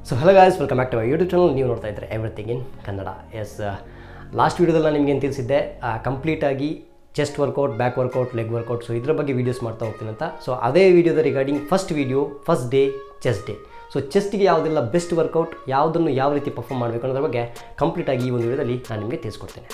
So hello guys, welcome back to my YouTube channel. ನೀವು ನೋಡ್ತಾ ಇದ್ದರೆ ಎವ್ರಿಥಿಂಗ್ ಇನ್ ಕನ್ನಡ. ಲಾಸ್ಟ್ ವೀಡಿಯೋದಲ್ಲಿ ನಾನು ನಿಮಗೆ ಏನು ತಿಳಿಸಿದ್ದೆ, ಕಂಪ್ಲೀಟಾಗಿ chest workout, back workout, leg workout, so ಇದರ ಬಗ್ಗೆ ವೀಡಿಯೋಸ್ ಮಾಡ್ತಾ ಹೋಗ್ತೀನಿ ಅಂತ. ಸೊ ಅದೇ ವೀಡಿಯೋದ regarding first day chest day. So ಚೆಸ್ಟ್ಗೆ ಯಾವುದೆಲ್ಲ ಬೆಸ್ಟ್ ವರ್ಕೌಟ್, ಯಾವುದನ್ನು ಯಾವ ರೀತಿ ಪರ್ಫಾರ್ಮ್ ಮಾಡಬೇಕು ಅನ್ನೋದ್ರ ಬಗ್ಗೆ ಕಂಪ್ಲೀಟಾಗಿ ಈ ಒಂದು ವೀಡಿಯೋದಲ್ಲಿ ನಾನು ನಿಮಗೆ ತಿಳಿಸ್ಕೊಡ್ತೇನೆ.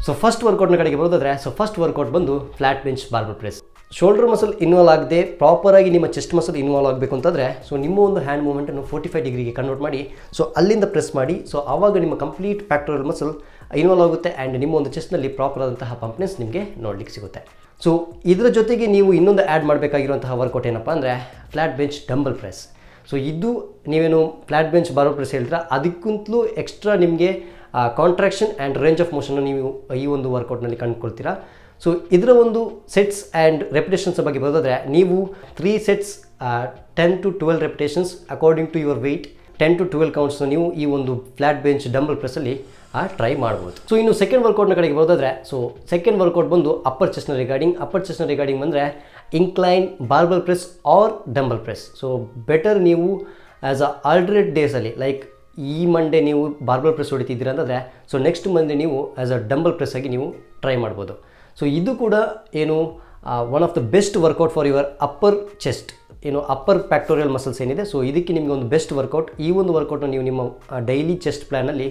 ಸೊ ಫಸ್ಟ್ ವರ್ಕೌಟ್ನ ಕಡೆಗೆ ಬರೋದಾದರೆ, ಫಸ್ಟ್ ವರ್ಕೌಟ್ ಬಂದು flat bench barbell press. Shoulder muscle involve ಆಗದೆ ಪ್ರಾಪರಾಗಿ ನಿಮ್ಮ ಚೆಸ್ಟ್ ಮಸಲ್ ಇನ್ವಾಲ್ವ್ ಆಗಬೇಕು ಅಂತಂದರೆ, ಸೊ ನಿಮ್ಮ ಒಂದು ಹ್ಯಾಂಡ್ ಮೂವ್ಮೆಂಟನ್ನು 45 ಡಿಗ್ರಿಗೆ ಕನ್ವರ್ಟ್ ಮಾಡಿ, ಸೊ ಅಲ್ಲಿಂದ ಪ್ರೆಸ್ ಮಾಡಿ. ಸೊ ಆವಾಗ ನಿಮ್ಮ ಕಂಪ್ಲೀಟ್ ಪ್ಯಾಕ್ಟೋರಲ್ ಮಸಲ್ ಇನ್ವಾಲ್ವ್ ಆಗುತ್ತೆ ಆ್ಯಂಡ್ ನಿಮ್ಮ ಒಂದು ಚೆಸ್ಟ್ನಲ್ಲಿ ಪ್ರಾಪರ್ ಆದಂತಹ ಪಂಪ್ನೆಸ್ ನಿಮಗೆ ನೋಡಲಿಕ್ಕೆ ಸಿಗುತ್ತೆ. ಸೊ ಇದರ ಜೊತೆಗೆ ನೀವು ಇನ್ನೊಂದು ಆ್ಯಡ್ ಮಾಡಬೇಕಾಗಿರುವಂತಹ ವರ್ಕೌಟ್ ಏನಪ್ಪ ಅಂದರೆ flat bench dumbbell press. So ಇದು ನೀವೇನು ಫ್ಲಾಟ್ ಬೆಂಚ್ ಬಾರ್ಬಲ್ ಪ್ರೆಸ್ ಹೇಳ್ತೀರಾ, ಅದಕ್ಕಿಂತಲೂ ಎಕ್ಸ್ಟ್ರಾ ನಿಮಗೆ contraction and range of motion ನೀವು ಈ ಒಂದು ವರ್ಕೌಟ್ನಲ್ಲಿ ಕಂಡುಕೊಳ್ತೀರಾ. ಸೊ ಇದರ ಒಂದು ಸೆಟ್ಸ್ ಆ್ಯಂಡ್ ರೆಪಿಟೇಷನ್ಸ್ ಬಗ್ಗೆ ಬರೋದಾದರೆ, ನೀವು 3 sets 10 to 12 repetitions according to your weight, 10 to 12 ಕೌಂಟ್ಸ್ನ ನೀವು ಈ ಒಂದು ಫ್ಲಾಟ್ ಬೆಂಚ್ ಡಂಬಲ್ ಪ್ರೆಸ್ಸಲ್ಲಿ ಟ್ರೈ ಮಾಡ್ಬೋದು. ಸೊ ಇನ್ನು ಸೆಕೆಂಡ್ ವರ್ಕೌಟ್ನ ಕಡೆಗೆ ಬರೋದಾದರೆ, ಸೊ ಸೆಕೆಂಡ್ ವರ್ಕೌಟ್ ಬಂದು ಅಪ್ಪರ್ ಚೆಸ್ಟ್ನ ರಿಗಾರ್ಡಿಂಗ್ ಬಂದರೆ incline barbell press or dumbbell press. So better ನೀವು ಆ್ಯಸ್ ಅ ಆಲ್ಟರ್ನೇಟ್ ಡೇಸಲ್ಲಿ, ಲೈಕ್ ಈ ಮಂಡೇ ನೀವು ಬಾರ್ಬಲ್ ಪ್ರೆಸ್ ಹೊಡಿತಿದ್ದೀರಾ ಅಂತಂದರೆ, ಸೊ ನೆಕ್ಸ್ಟ್ ಮಂಡೇ ನೀವು ಆ್ಯಸ್ ಅ ಡಂಬಲ್ ಪ್ರೆಸ್ ಆಗಿ ನೀವು ಟ್ರೈ ಮಾಡ್ಬೋದು. ಸೊ ಇದು ಕೂಡ ಏನು one of the best workout for your upper chest, ಏನು ಅಪ್ಪರ್ ಪ್ಯಾಕ್ಟೋರಿಯಲ್ ಮಸಲ್ಸ್ ಏನಿದೆ. ಸೊ ಇದಕ್ಕೆ ನಿಮಗೆ ಒಂದು ಬೆಸ್ಟ್ ವರ್ಕೌಟ್. ಈ ಒಂದು ವರ್ಕೌಟ್ನ ನೀವು ನಿಮ್ಮ ಡೈಲಿ ಚೆಸ್ಟ್ ಪ್ಲ್ಯಾನಲ್ಲಿ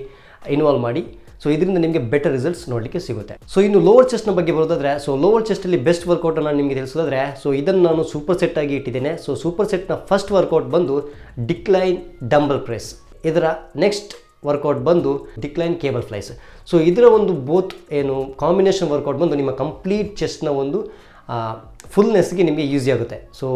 ಇನ್ವಾಲ್ವ್ ಮಾಡಿ. ಸೊ ಇದರಿಂದ ನಿಮಗೆ ಬೆಟರ್ ರಿಸಲ್ಟ್ಸ್ ನೋಡಲಿಕ್ಕೆ ಸಿಗುತ್ತೆ. ಸೊ ಇನ್ನು ಲೋವರ್ ಚೆಸ್ಟ್ನ ಬಗ್ಗೆ ಬರೋದಾದರೆ, ಸೊ ಲೋವರ್ ಚೆಸ್ಟಲ್ಲಿ ಬೆಸ್ಟ್ ವರ್ಕೌಟ್ ನಾನು ನಿಮಗೆ ತಿಳಿಸೋದಾದರೆ, ಸೊ ಇದನ್ನು ನಾನು ಸೂಪರ್ ಸೆಟ್ ಆಗಿ ಇಟ್ಟಿದ್ದೇನೆ. ಸೊ ಸೂಪರ್ ಸೆಟ್ನ ಫಸ್ಟ್ ವರ್ಕೌಟ್ ಬಂದು ಡಿಕ್ಲೈನ್ ಡಂಬಲ್ ಪ್ರೆಸ್, ಇದರ ನೆಕ್ಸ್ಟ್ ವರ್ಕೌಟ್ ಬಂದು ಡಿಕ್ಲೈನ್ ಕೇಬಲ್ ಫ್ಲೈಸ್. ಸೊ ಇದರ ಒಂದು ಬೋತ್ ಏನು ಕಾಂಬಿನೇಷನ್ ವರ್ಕೌಟ್ ಬಂದು ನಿಮ್ಮ ಕಂಪ್ಲೀಟ್ ಚೆಸ್ಟ್ನ ಒಂದು ಫುಲ್ನೆಸ್ಗೆ ನಿಮಗೆ ಈಸಿ ಆಗುತ್ತೆ. ಸೊ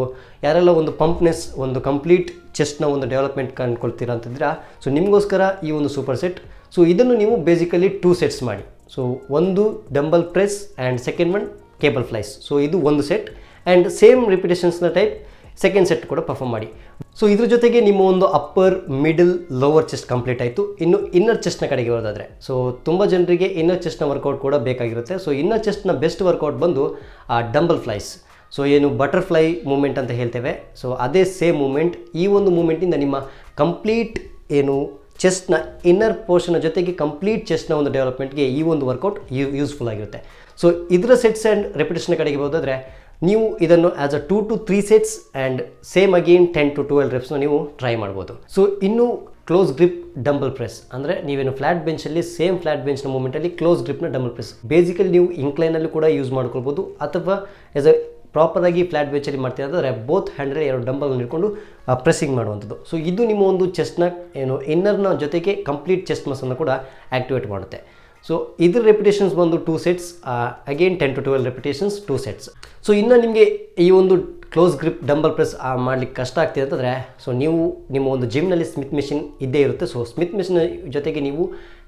ಯಾರೆಲ್ಲ ಒಂದು ಪಂಪ್ನೆಸ್, ಒಂದು ಕಂಪ್ಲೀಟ್ ಚೆಸ್ಟ್ನ ಒಂದು ಡೆವಲಪ್ಮೆಂಟ್ ಕಂಡುಕೊಳ್ತೀರಾ ಅಂತಿದ್ದೀರಾ, ಸೊ ನಿಮಗೋಸ್ಕರ ಈ ಒಂದು ಸೂಪರ್ ಸೆಟ್. ಸೊ ಇದನ್ನು ನೀವು ಬೇಸಿಕಲಿ 2 ಸೆಟ್ಸ್ ಮಾಡಿ. ಸೊ ಒಂದು dumbbell press and second one cable flies. So ಇದು ಒಂದು ಸೆಟ್ ಆ್ಯಂಡ್ ಸೇಮ್ ರಿಪಿಟೇಷನ್ಸ್ನ ಟೈಪ್ ಸೆಕೆಂಡ್ ಸೆಟ್ ಕೂಡ ಪರ್ಫಾರ್ಮ್ ಮಾಡಿ. ಸೊ ಇದ್ರ ಜೊತೆಗೆ ನಿಮ್ಮ ಒಂದು upper, middle, lower chest complete ಆಯಿತು. ಇನ್ನು ಇನ್ನರ್ ಚೆಸ್ಟ್ನ ಕಡೆಗೆ ಬರೋದಾದರೆ, ಸೊ ತುಂಬ ಜನರಿಗೆ ಇನ್ನರ್ ಚೆಸ್ಟ್ನ ವರ್ಕೌಟ್ ಕೂಡ ಬೇಕಾಗಿರುತ್ತೆ. ಸೊ ಇನ್ನರ್ ಚೆಸ್ಟ್ನ ಬೆಸ್ಟ್ ವರ್ಕೌಟ್ ಬಂದು ಡಂಬಲ್ ಫ್ಲೈಸ್. ಸೊ ಏನು ಬಟರ್ಫ್ಲೈ ಮೂಮೆಂಟ್ ಅಂತ ಹೇಳ್ತೇವೆ, ಸೊ ಅದೇ ಸೇಮ್ ಮೂಮೆಂಟ್. ಈ ಒಂದು ಮೂಮೆಂಟಿಂದ ನಿಮ್ಮ ಕಂಪ್ಲೀಟ್ ಏನು ಚೆಸ್ಟ್ನ ಇನ್ನರ್ ಪೋರ್ಷನ್ನ ಜೊತೆಗೆ ಕಂಪ್ಲೀಟ್ ಚೆಸ್ಟ್ನ ಒಂದು ಡೆವಲಪ್ಮೆಂಟ್ಗೆ ಈ ಒಂದು ವರ್ಕೌಟ್ ಯೂಸ್ಫುಲ್ ಆಗಿರುತ್ತೆ. ಸೊ ಇದರ ಸೆಟ್ಸ್ ಆ್ಯಂಡ್ ರೆಪಿಟೇಷನ್ ಕಡೆಗೆ ಬರೋದಾದರೆ, ನೀವು ಇದನ್ನು as a 2 to 3 sets and same again 10 to 12 ರೆಪ್ಸ್ನ ನೀವು ಟ್ರೈ ಮಾಡ್ಬೋದು. ಸೊ ಇನ್ನು ಕ್ಲೋಸ್ ಗ್ರಿಪ್ ಡಂಬಲ್ ಪ್ರೆಸ್ ಅಂದರೆ, ನೀವೇನು ಫ್ಲಾಟ್ ಬೆಂಚಲ್ಲಿ ಸೇಮ್ ಫ್ಲಾಟ್ ಬೆಂಚ್ನ ಮೂಮೆಂಟಲ್ಲಿ ಕ್ಲೋಸ್ ಗ್ರಿಪ್ನ ಡಂಬಲ್ ಪ್ರೆಸ್ ಬೇಸಿಕಲಿ ನೀವು ಇನ್ಕ್ಲೈನಲ್ಲಿ ಕೂಡ ಯೂಸ್ ಮಾಡ್ಕೊಳ್ಬೋದು, ಅಥವಾ ಆ್ಯಸ್ ಅ ಪ್ರಾಪರಾಗಿ ಫ್ಲಾಟ್ ಬೆಂಚಲ್ಲಿ ಮಾಡ್ತೀರಾ ಅಂದರೆ ಬೋತ್ ಹ್ಯಾಂಡ್ರಲ್ಲಿ 2 ಡಂಬಲ್ ಹಿಡ್ಕೊಂಡು ಪ್ರೆಸ್ಸಿಂಗ್ ಮಾಡುವಂಥದ್ದು. ಸೊ ಇದು ನಿಮ್ಮ ಒಂದು ಚೆಸ್ಟ್ನ ಏನು ಇನ್ನರ್ನ ಜೊತೆಗೆ ಕಂಪ್ಲೀಟ್ ಚೆಸ್ಟ್ ಮಸಲ್ನ ಕೂಡ ಆ್ಯಕ್ಟಿವೇಟ್ ಮಾಡುತ್ತೆ. ಸೊ ಇದ್ರ ರೆಪಿಟೇಷನ್ಸ್ ಬಂದು 2 sets, again 10 to 12 repetitions, 2 sets. So ಇನ್ನು ನಿಮಗೆ ಈ ಒಂದು ಕ್ಲೋಸ್ ಗ್ರಿಪ್ ಡಂಬಲ್ ಪ್ರೆಸ್ ಮಾಡಲಿಕ್ಕೆ ಕಷ್ಟ ಆಗ್ತಿದೆ ಅಂತಂದರೆ, ಸೊ ನೀವು ನಿಮ್ಮ ಒಂದು ಜಿಮ್ನಲ್ಲಿ ಸ್ಮಿತ್ ಮಿಷಿನ್ ಇದ್ದೇ ಇರುತ್ತೆ. ಸೊ ಸ್ಮಿತ್ ಮಿಷಿನ್ ಜೊತೆಗೆ ನೀವು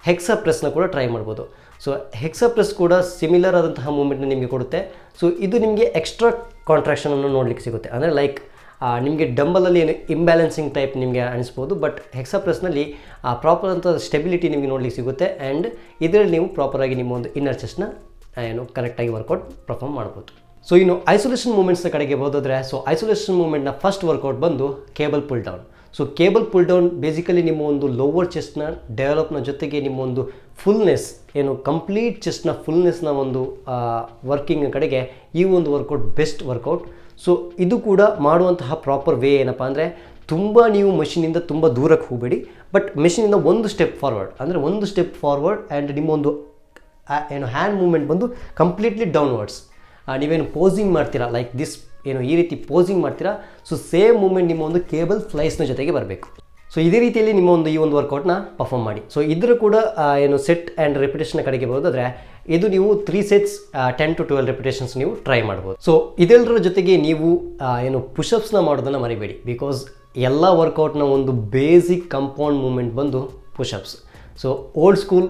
ಹೆಕ್ಸಾ ಪ್ರೆಸ್ನ ಕೂಡ ಟ್ರೈ ಮಾಡ್ಬೋದು. ಸೊ ಹೆಕ್ಸಾ ಪ್ರೆಸ್ ಕೂಡ ಸಿಮಿಲರ್ ಆದಂತಹ ಮೂಮೆಂಟ್ನ ನಿಮಗೆ ಕೊಡುತ್ತೆ. ಸೊ ಇದು ನಿಮಗೆ ಎಕ್ಸ್ಟ್ರಾ ಕಾಂಟ್ರಾಕ್ಷನನ್ನು ನೋಡಲಿಕ್ಕೆ ಸಿಗುತ್ತೆ. ಅಂದರೆ ಲೈಕ್ ನಿಮಗೆ ಡಂಬಲಲ್ಲಿ ಏನು ಇಂಬ್ಯಾಲೆನ್ಸಿಂಗ್ ಟೈಪ್ ನಿಮಗೆ ಅನಿಸ್ಬೋದು, ಬಟ್ ಹೆಕ್ಸಾ ಪ್ರೆಸ್ನಲ್ಲಿ ಪ್ರಾಪರ್ ಅಂತ ಸ್ಟೆಬಿಲಿಟಿ ನಿಮಗೆ ನೋಡಲಿಕ್ಕೆ ಸಿಗುತ್ತೆ ಆ್ಯಂಡ್ ಇದರಲ್ಲಿ ನೀವು ಪ್ರಾಪರಾಗಿ ನಿಮ್ಮ ಒಂದು ಇನ್ನರ್ ಚೆಸ್ಟ್ನ ಏನು ಕರೆಕ್ಟಾಗಿ ವರ್ಕೌಟ್ ಪರ್ಫಾರ್ಮ್ ಮಾಡ್ಬೋದು. ಸೊ ಇನ್ನು ಐಸೋಲೇಷನ್ ಮೂಮೆಂಟ್ಸ್ನ ಕಡೆಗೆ ಹೋದರೆ, ಸೊ ಐಸೋಲೇಷನ್ ಮೂಮೆಂಟ್ನ ಫಸ್ಟ್ ವರ್ಕೌಟ್ ಬಂದು cable full down. So cable full down basically ನಿಮ್ಮ ಒಂದು ಲೋವರ್ ಚೆಸ್ಟ್ನ ಡೆವಲಪ್ನ ಜೊತೆಗೆ ನಿಮ್ಮ ಒಂದು ಫುಲ್ನೆಸ್, ಏನು ಕಂಪ್ಲೀಟ್ ಚೆಸ್ಟ್ನ ಫುಲ್ನೆಸ್ನ ಒಂದು ವರ್ಕಿಂಗ್ ಕಡೆಗೆ ಈ ಒಂದು ವರ್ಕೌಟ್ ಬೆಸ್ಟ್ ವರ್ಕೌಟ್. ಸೊ ಇದು ಕೂಡ ಮಾಡುವಂತಹ ಪ್ರಾಪರ್ ವೇ ಏನಪ್ಪ ಅಂದರೆ, ತುಂಬ ನೀವು ಮಷಿನಿಂದ ತುಂಬ ದೂರಕ್ಕೆ ಹೋಗಬೇಡಿ, ಬಟ್ ಮೆಷಿನಿಂದ ಒಂದು ಸ್ಟೆಪ್ ಫಾರ್ವರ್ಡ್, ಅಂದರೆ ಒಂದು ಸ್ಟೆಪ್ ಫಾರ್ವರ್ಡ್ ಆ್ಯಂಡ್ ನಿಮ್ಮ ಒಂದು ಏನು ಹ್ಯಾಂಡ್ ಮೂವ್ಮೆಂಟ್ ಬಂದು ಕಂಪ್ಲೀಟ್ಲಿ ಡೌನ್ವರ್ಡ್ಸ್. ನೀವೇನು ಪೋಸಿಂಗ್ ಮಾಡ್ತೀರಾ, ಲೈಕ್ ದಿಸ್, ಏನು ಈ ರೀತಿ ಪೋಸಿಂಗ್ ಮಾಡ್ತೀರಾ, ಸೊ ಸೇಮ್ ಮೂಮೆಂಟ್ ನಿಮ್ಮ ಒಂದು ಕೇಬಲ್ ಫ್ಲೈಸ್ನ ಜೊತೆಗೆ ಬರಬೇಕು. ಸೊ ಇದೇ ರೀತಿಯಲ್ಲಿ ನಿಮ್ಮ ಒಂದು ಈ ಒಂದು ವರ್ಕೌಟ್ನ ಪರ್ಫಾರ್ಮ್ ಮಾಡಿ. ಸೊ ಇದರ ಕೂಡ ಏನು ಸೆಟ್ ಆ್ಯಂಡ್ ರೆಪಿಟೇಷನ್ ಕಡೆಗೆ ಬರೋದಾದರೆ, ಇದು ನೀವು 3 ಸೆಟ್ಸ್ 10 to 12 ರೆಪಿಟೇಷನ್ಸ್ ನೀವು ಟ್ರೈ ಮಾಡ್ಬೋದು. ಸೊ ಇದೆಲ್ಲರ ಜೊತೆಗೆ ನೀವು ಏನು ಪುಷಪ್ಸ್ನ ಮಾಡೋದನ್ನು ಮರಿಬೇಡಿ, ಬಿಕಾಸ್ ಎಲ್ಲ ವರ್ಕೌಟ್ನ ಒಂದು ಬೇಸಿಕ್ ಕಂಪೌಂಡ್ ಮೂಮೆಂಟ್ ಬಂದು push-ups. So old school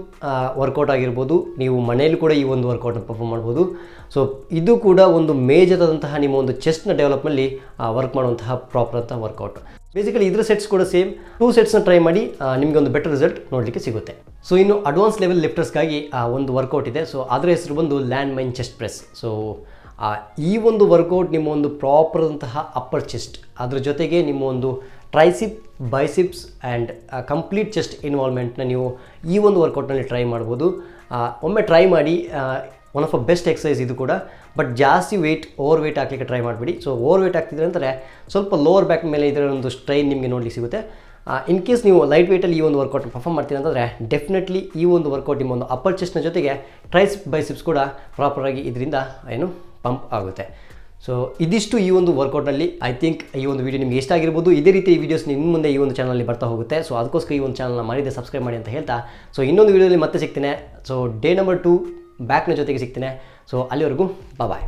workout ಆಗಿರ್ಬೋದು, ನೀವು ಮನೆಯಲ್ಲಿ ಕೂಡ ಈ ಒಂದು ವರ್ಕೌಟ್ನ ಪರ್ಫಾರ್ಮ್ ಮಾಡ್ಬೋದು. ಸೊ ಇದು ಕೂಡ ಒಂದು ಮೇಜರ್ ಆದಂತಹ ನಿಮ್ಮ ಒಂದು ಚೆಸ್ಟ್ನ ಡೆವಲಪ್ಮೆಂಟ್ಲಿ ವರ್ಕ್ ಮಾಡುವಂತಹ ಪ್ರಾಪರ್ ಅಂತ ವರ್ಕೌಟ್. ಬೇಸಿಕಲಿ ಇದರ ಸೆಟ್ಸ್ ಕೂಡ ಸೇಮ್ 2 ಸೆಟ್ಸ್ನ ಟ್ರೈ ಮಾಡಿ, ನಿಮಗೆ ಒಂದು ಬೆಟರ್ ರಿಸಲ್ಟ್ ನೋಡಲಿಕ್ಕೆ ಸಿಗುತ್ತೆ. ಸೊ ಇನ್ನು ಅಡ್ವಾನ್ಸ್ ಲೆವೆಲ್ ಲಿಫ್ಟರ್ಸ್ಗಾಗಿ ಒಂದು ವರ್ಕೌಟ್ ಇದೆ. ಸೊ ಅದರ ಹೆಸರು ಬಂದು land main chest press. So ಈ ಒಂದು ವರ್ಕೌಟ್ ನಿಮ್ಮ ಒಂದು ಪ್ರಾಪರಾದಂತಹ ಅಪ್ಪರ್ ಚೆಸ್ಟ್, ಅದ್ರ ಜೊತೆಗೆ ನಿಮ್ಮ ಒಂದು tricep, biceps and complete chest ಇನ್ವಾಲ್ವ್ಮೆಂಟ್ನ ನೀವು ಈ ಒಂದು ವರ್ಕೌಟ್ನಲ್ಲಿ ಟ್ರೈ ಮಾಡ್ಬೋದು. ಒಮ್ಮೆ ಟ್ರೈ ಮಾಡಿ. One of a best exercise ಇದು ಕೂಡ. ಬಟ್ ಜಾಸ್ತಿ ಓವರ್ ವೆಯ್ಟ್ ಹಾಕಲಿಕ್ಕೆ ಟ್ರೈ ಮಾಡಿಬಿಡಿ. ಸೊ ಓವರ್ ವೆಯ್ಟ್ ಆಗ್ತಿದ್ರೆ ಅಂದರೆ ಸ್ವಲ್ಪ ಲೋವರ್ ಬ್ಯಾಕ್ ಮೇಲೆ ಇದರ ಒಂದು ಸ್ಟ್ರೈನ್ ನಿಮಗೆ ನೋಡಲಿಕ್ಕೆ ಸಿಗುತ್ತೆ. ಇನ್ ಕೇಸ್ ನೀವು ಲೈಟ್ ವೆಯ್ಟಲ್ಲಿ ಈ ಒಂದು ವರ್ಕೌಟ್ ಪರ್ಫಾರ್ಮ್ ಮಾಡ್ತೀನಿ ಅಂತಂದರೆ ಡೆಫಿನೆಟ್ಲಿ ಈ ಒಂದು ವರ್ಕೌಟ್ ನಿಮ್ಮ ಒಂದು ಅಪ್ಪರ್ ಚೆಸ್ಟ್ನ ಜೊತೆಗೆ ಟ್ರೈಸಿಪ್, ಬೈಸಿಪ್ಸ್ ಕೂಡ ಪ್ರಾಪರಾಗಿ ಇದರಿಂದ ಪಂಪ್ ಆಗುತ್ತೆ. ಸೊ ಇದಿಷ್ಟು ಈ ಒಂದು ವರ್ಕೌಟ್ನಲ್ಲಿ. ಐ ಥಿಂಕ್ ಈ ಒಂದು ವಿಡಿಯೋ ನಿಮಗೆ ಇಷ್ಟ ಆಗಿರ್ಬೋದು. ಇದೇ ರೀತಿ ಈ ವಿಡಿಯೋಸ್ ನಿಮ್ಮ ಮುಂದೆ ಈ ಒಂದು ಚಾನಲಲ್ಲಿ ಬರ್ತಾ ಹೋಗುತ್ತೆ. ಸೊ ಅದಕ್ಕೋಸ್ಕರ ಈ ಒಂದು ಚಾನಲ್ನ ಮಾಡಿದೆ, ಸಬ್ಸ್ಕ್ರೈಬ್ ಮಾಡಿ ಅಂತ ಹೇಳ್ತಾ, ಸೊ ಇನ್ನೊಂದು ವಿಡಿಯೋದಲ್ಲಿ ಮತ್ತೆ ಸಿಗ್ತೇನೆ. ಸೊ ಡೇ ನಂಬರ್ 2 ಬ್ಯಾಕ್ನ ಜೊತೆಗೆ ಸಿಗ್ತೇನೆ. ಸೊ ಅಲ್ಲಿವರೆಗೂ ಬಾಯ್.